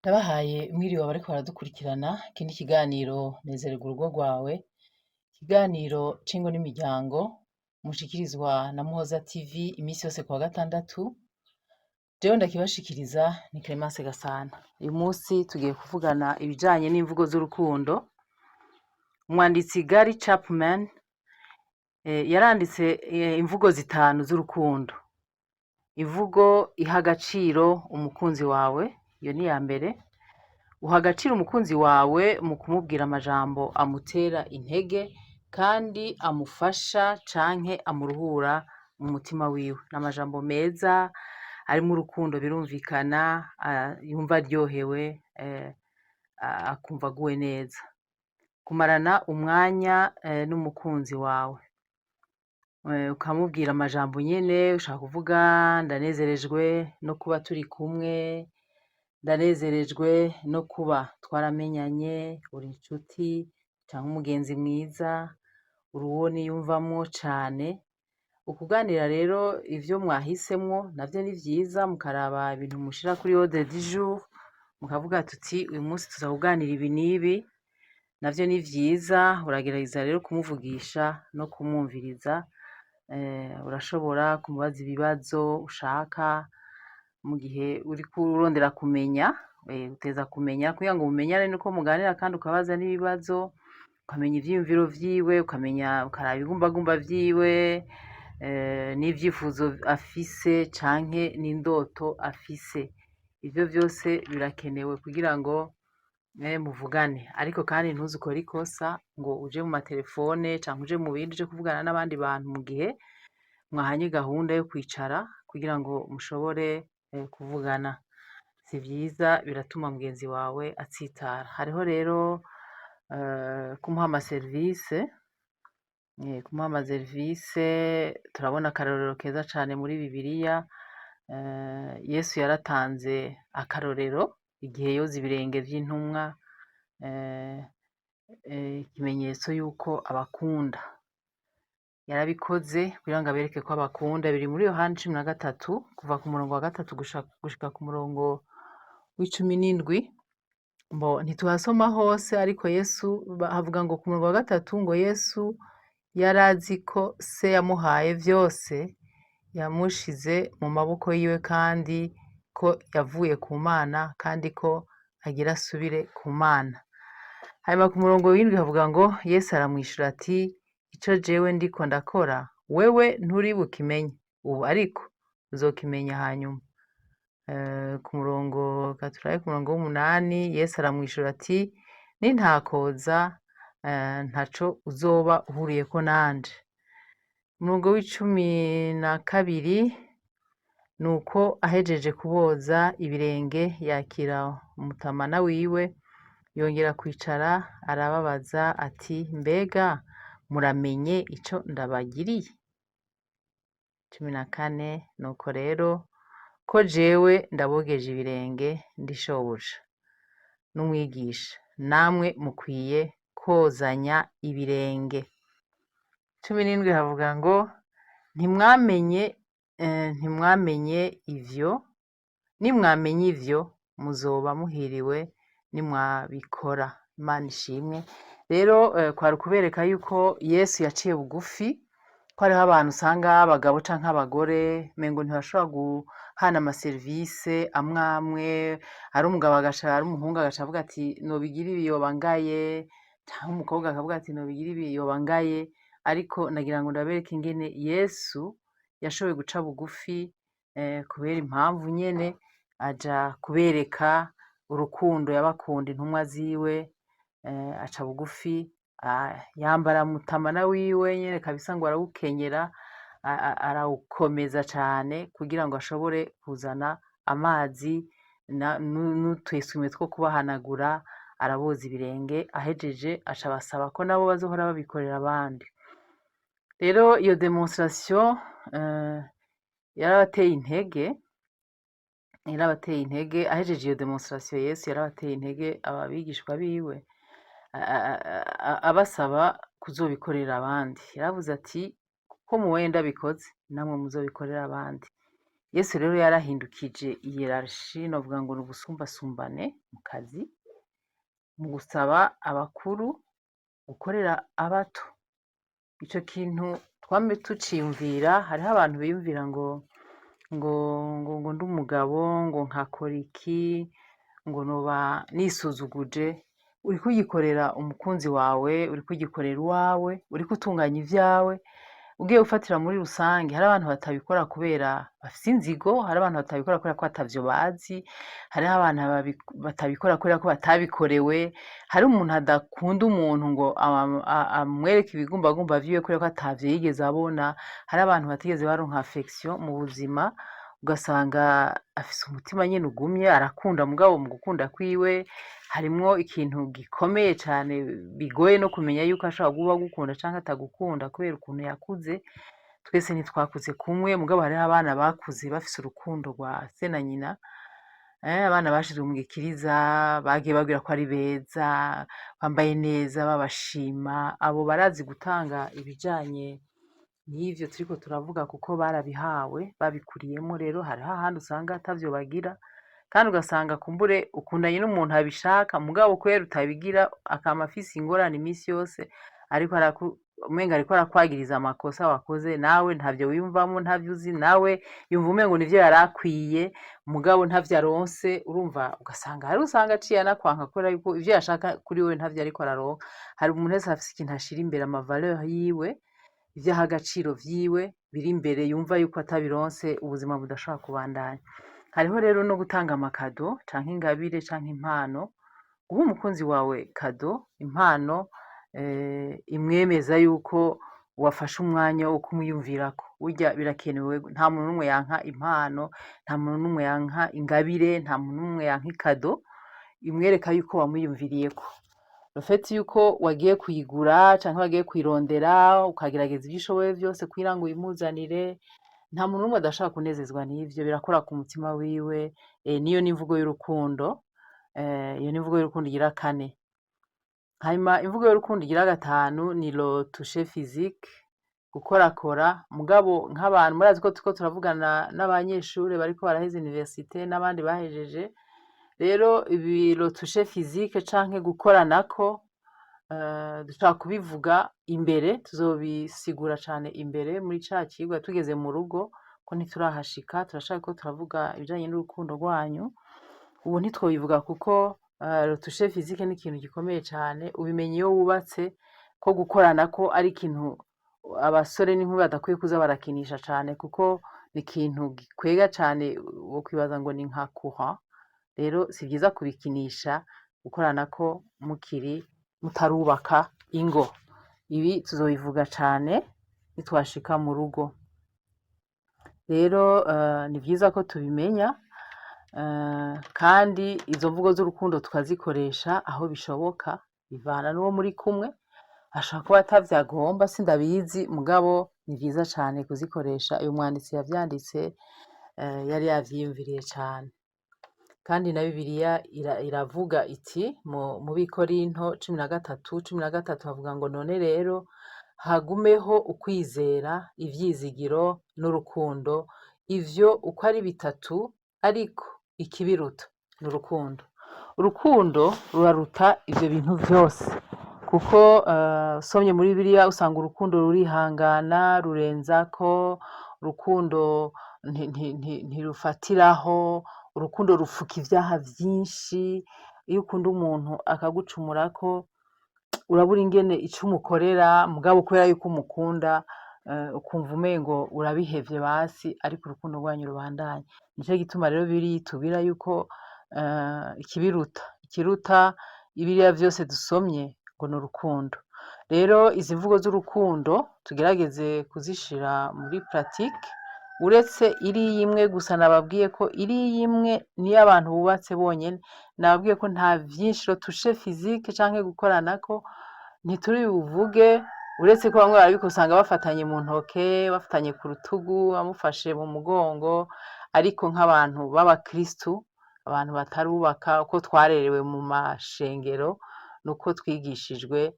Ndabahaye mwiriwe abariko baradukurikirana ikindi kiganiro nezererwa urugo rwawe, ikiganiro c'ingo n'imiryango mushikirizwa na Muhoza TV imisi yose kuwa gatandatu, jewe ndakibashikiriza ni Clemence Gasana. Uyu musi tugiye kuvugana ibijanye n'imvugo z'urukundo. Umwanditsi Gary Chapman yaranditse imvugo zitanu z'urukundo. Imvugo iha agaciro umukunzi wawe, iyo ni iya mbere. Uha agaciro umukunzi wawe mu kumubwira amajambo amutera intege kandi amufasha canke amuruhura mu mutima wiwe. N'amajambo meza arimwo urukundo birumvikana, yumva aryohewe, akumva aguwe neza. Kumarana umwanya n'umukunzi wawe, ukamubwira amajambo nyene ushaka kuvuga ndanezerejwe no kuba turi kumwe, ndanezerejwe no kuba twaramenyanye, uri inshuti canke umugenzi mwiza, uri uwo niyumvamwo cane. Ukuganira rero ivyo mwahisemwo navyo ni vyiza, mukaraba ibintu mushira kuri ordre du jour, mukavuga tuti uyu musi tuza kuganira ibi n'ibi, navyo ni vyiza. Uragerageza rero kumuvugisha no kumwumviriza, urashobora kumubaza ibibazo ushaka mu gihe uriko urondera kumenya, uteza kumenya kugira ngo mumenyane nuko muganira kandi ukabaza n'ibibazo, ukamenya ivyiyumviro vyiwe, ukaraba ibigumbagumba vyiwe, n'ivyifuzo afise canke n'indoto afise. Ivyo vyose birakenewe kugira ngo muvugane, ariko kandi ntuze ukore ikosa ngo uje mu materefone canke uje mu bindi uje kuvugana n'abandi bantu mu gihe mwahanye gahunda yo kwicara kugira ngo mushobore kuvugana. Si vyiza, biratuma mugenzi wawe atsitara. Hariho rero kumuha amaserivise, kumuha amaserivise turabona akarorero keza cane muri Bibiliya. Yesu yaratanze akarorero igihe yoza ibirenge vy'intumwa, ikimenyetso yuko abakunda. Yarabikoze kugira ngo abereke ko abakunda. Biri muri Yohana 13 kuva ku murongo wa 3 gushika ku murongo w'17. Ntituhasoma hose, ariko Yesu havuga ngo ku murongo wa 3 ngo Yesu yarazi ko se yamuhaye vyose yamushize mu maboko yiwe, kandi ko yavuye ku Mana kandi ko agira asubire ku Mana. Hanyuma ku murongo w'7 havuga ngo Yesu aramwishura ati ico jewe ndiko ndakora wewe nturi bukimenye ubu, ariko uzokimenya hanyuma. Ku murongo gaturaye ku murongo w'8 Yesu aramwishura ati nintakoza ntaco uzoba uhuriyeko nanje. Umurongo w'12 nuko ahejeje kuboza ibirenge yakira umutamana wiwe, yongera kwicara arababaza ati mbega muramenye ico ndabagiriye? 14 nuko rero ko jewe ndabogeje ibirenge ndi shobuja n'umwigisha, namwe mukwiye kozanya ibirenge. 17 havuga ngo ntimwamenye ivyo, nimwamenye ivyo muzoba muhiriwe nimwabikora. Imana ishimwe. Rero kwari ukubereka yuko Yesu yaciye bugufi, ko hariho abantu usanga abagabo canke abagore mengo ntibashobora guhana amaserivise amwamwe, ari umugabo ari umuhungu agaca avuga ati nobigira ibi yoba ngaye, canke umukobwa akavuga ati nobigira ibi yoba ngaye. Ariko nagira ngo ndabereke ingene Yesu yashoboye guca bugufi kubera impamvu nyene, aja kubereka urukundo yabakunda intumwa ziwe, aca bugufi, yambara mutamana wiwe nyene kabisa ngo arawukenyera, arawukomeza cane kugira ngo ashobore kuzana amazi n'utwisumwe two kubahanagura, araboza ibirenge. Ahejeje aca abasaba ko nabo bazohora babikorera abandi. Rero iyo demonstration yarabateye intege. Ahejeje iyo demonstration Yesu yarabateye intege abigishwa biwe, abasaba kuzobikorera abandi. Yaravuze ati ko muwenda bikoze namwe muzobikorera abandi. Yesu rero yarahindukije iyerarshi novuga ngo ni ubusumbasumbane mu kazi, mu gusaba abakuru gukorera abato. Ico kintu twame tuciyumvira, hariho abantu biyumvira ngo ndi umugabo, ngo nkakora iki, ngo noba nisuzuguje. Uriko ugikorera umukunzi wawe, uriko ugikorera uwawe, uriko utunganya ivyawe. Ugiye gufatira muri rusange, hari abantu batabikora kubera bafise inzigo, hari abantu batabikora kubera ko atavyo bazi, hariho abantu batabikora kubera ko batabikorewe, hari umuntu adakunda umuntu ngo amwereke ibigumbagumba vyiwe kubera ko atavyo yigeze abona, hari abantu batigeze baronka affection mu buzima, ugasanga afise umutima nyene ugumye, arakunda mugabo mu gukunda kwiwe harimwo ikintu gikomeye cane, bigoye no kumenya yuko ashobora kuba agukunda canke atagukunda kubera ukuntu yakuze. Twese ntitwakuze kumwe, mugabo hariho abana bakuze bafise urukundo rwa se na nyina, abana bashizwe mu gikiriza, bagiye babwira ko ari beza, bambaye neza, babashima. Abo barazi gutanga ibijanye n'ivyo turiko turavuga kuko barabihawe, babikuriyemwo. Rero hariho ahandi usanga atavyo bagira, kandi ugasanga kumbure ukundanye n'umuntu abishaka, mugabo kubera utabigira akama afise ingorane imisi yose, ariko umenga ariko arakwagiriza amakosa wakoze, nawe ntavyo wiyumvamwo, ntavyo uzi, nawe yumva umengo nivyo yarakwiye, mugabo ntavyo aronse. Urumva, ugasanga hari usanga aciye anakwanka kubera yuko ivyo yashaka kuri wewe ntavyo ariko araronka. Hari umuntu wese afise ikintu ashira imbere, ama valeur yiwe, ivyo aha agaciro vyiwe biri imbere, yumva yuko atabironse ubuzima budashobora kubandanya. Hariho rero no gutanga amakado canke ingabire canke impano. Guha umukunzi wawe kado, impano imwemeza yuko wafashe umwanya wo kumwiyumvirako. Burya birakenewe, nta muntu n'umwe yanka impano, nta muntu n'umwe yanka ingabire, nta muntu n'umwe yanka ikado imwereka yuko wamwiyumviriyeko. Le fait yuko wagiye kuyigura canke wagiye kuyirondera, ukagerageza ivyo ushoboye vyose kugira ngo uyimuzanire, nta muntu n'umwe adashobora kunezezwa n'ivyo, birakora ku mutima wiwe. Niyo n'imvugo y'urukundo, iyo n'imvugo y'urukundo igira kane. Hanyuma imvugo y'urukundo igira gatanu ni le toucher physique, gukorakora. Mugabo nk'abantu murazi ko turiko turavugana n'abanyeshure bariko baraheza université n'abandi bahejeje, rero ibi le toucher physique canke gukoranako, dushobora kubivuga imbere, tuzobisigura cane imbere muri ca cigwa tugeze mu rugo, ko ntiturahashika, turashaka ko turavuga ibijanye n'urukundo rwanyu. Ubu ntitwobivuga kuko le toucher physique ni ikintu gikomeye cane. Ubimenya iyo wubatse ko gukoranako ari ikintu abasore n'inkumi badakwiye kuza barakinisha cane, kuko ni ikintu gikwega cane, wokwibaza ngo ni nka courant. Rero si vyiza kubikinisha, gukoranako mutarubaka ingo. Ibi tuzobivuga cane nitwashika mu rugo. Rero ni vyiza ko tubimenya, kandi izo mvugo z'urukundo tukazikoresha aho bishoboka, bivana n'uwo muri kumwe. Ashobora kuba atavyagomba, sindabizi, mugabo ni vyiza cane kuzikoresha. Uyu mwanditsi yavyanditse yari yavyiyumviriye cane. Kandi na Bibiliya iravuga iti mu Bikorinto 13:13 havuga ngo none rero hagumeho ukwizera, ivyizigiro n'urukundo, ivyo uko ari bitatu, ariko ikibiruta ni urukundo. Urukundo ruraruta ivyo bintu vyose, kuko usomye muri Bibiliya usanga urukundo rurihangana, rurenzako, urukundo ntirufatiraho, urukundo rufuka ivyaha vyinshi. Iyo ukunda umuntu akagucumurako, urabura ingene ico umukorera, mugabo kubera yuko umukunda, ukumva umengo urabihevye basi, ariko urukundo rwanyu rubandanye. Nico gituma rero Bibiliya itubwira yuko ikiruta Bibiliya vyose dusomye ngo ni urukundo. Rero izi mvugo z'urukundo tugerageze kuzishira muri pratique. Uretse iriya imwe gusa nababwiye ko iriya imwe niyo abantu bubatse bonyene, nababwiye ko nta vyinshi le toucher physique canke gukoranako ntituri buvuge. Uretse ko bamwe barabiko usanga bafatanye mu ntoke, bafatanye ku rutugu, bamufashe mu mugongo, ariko nk'abantu b'abakristu, abantu batarubaka, uko twarerewe mu mashengero nuko twigishijwe,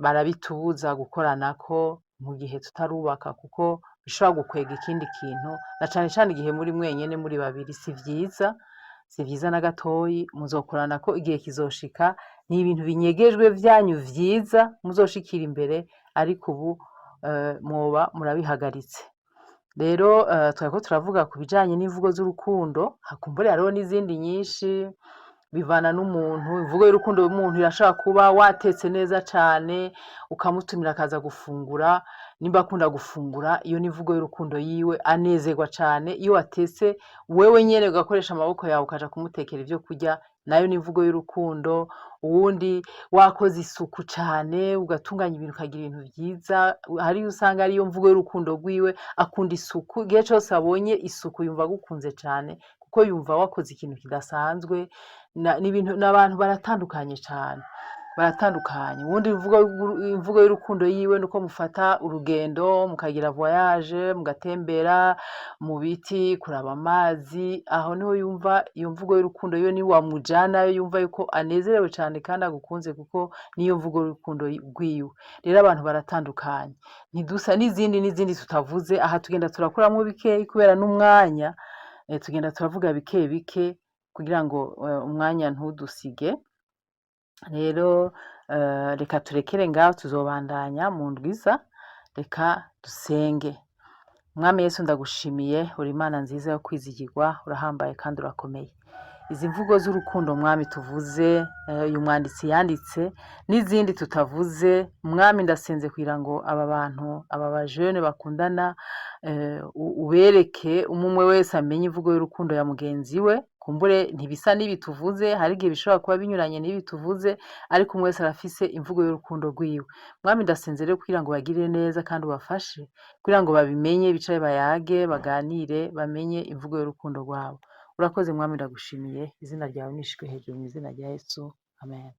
barabitubuza gukoranako mu gihe tutarubaka, kuko bishobora gukwega ikindi kintu, na cane cane igihe muri mwenyene muri babiri si vyiza, si vyiza na gatoyi, muzokorana ko igihe kizoshika ni ibintu binyegejwe vyanyu vyiza muzoshikira imbere, ariko ubu mwoba murabihagaritse. Rero twariko turavuga ku bijanye n'imvugo z'urukundo, hakumbure hariho n'izindi nyinshi bivana n'umuntu. Imvugo y'urukundo y'umuntu irashobora kuba watetse neza cane ukamutumira akaza gufungura, nimba akunda gufungura iyo ni imvugo y'urukundo yiwe, anezerwa cane iyo watetse wewe nyene ugakoresha amaboko yawe ukaja kumutekera ivyo kurya, nayo ni imvugo y'urukundo. Uwundi wakoze isuku cane ugatunganya ibintu ukagira ibintu vyiza, hariyo usanga ariyo mvugo y'urukundo rwiwe, akunda isuku, igihe cose abonye isuku yumva agukunze cane kuko yumva wakoze ikintu kidasanzwe. N'abantu baratandukanye cane, baratandukanye. Uwundi imvugo y'urukundo yiwe nuko mufata urugendo mukagira voyage, mugatembera mu biti kuraba amazi, aho niho yumva iyo mvugo y'urukundo yiwe, ni wamujanayo yumva yuko anezerewe cane kandi agukunze, kuko niyo mvugo y'urukundo rwiwe. Rero abantu baratandukanye, ntidusa n'izindi tutavuze aha, tugenda turakuramwo bikeyi kubera n'umwanya, tugenda turavuga bike bike kugira ngo umwanya ntudusige. Rero reka turekere ngaho, tuzobandanya mu ndwiza. Reka dusenge. Mwami Yesu, ndagushimiye, uri Imana nziza yo kwizigirwa, urahambaye kandi urakomeye. Izi mvugo z'urukundo Mwami tuvuze, uyu mwanditsi yanditse, n'izindi tutavuze, Mwami ndasenze kugira ngo aba bantu, aba bajene bakundana, ubereke umwe wese amenye imvugo y'urukundo ya mugenzi we. Kumbure ntibisa n'ibi tuvuze, hari igihe bishobora kuba binyuranye n'ibi tuvuze, ariko umwe wese arafise imvugo y'urukundo rwiwe. Mwami ndasenze rero kugira ngo bagirire neza kandi ubafashe kugira ngo babimenye, bicare bayage, baganire, bamenye imvugo y'urukundo rwabo. Urakoze Mwami, ndagushimiye, izina ryawe nishimwe hejuru mu izina rya Yesu, amen.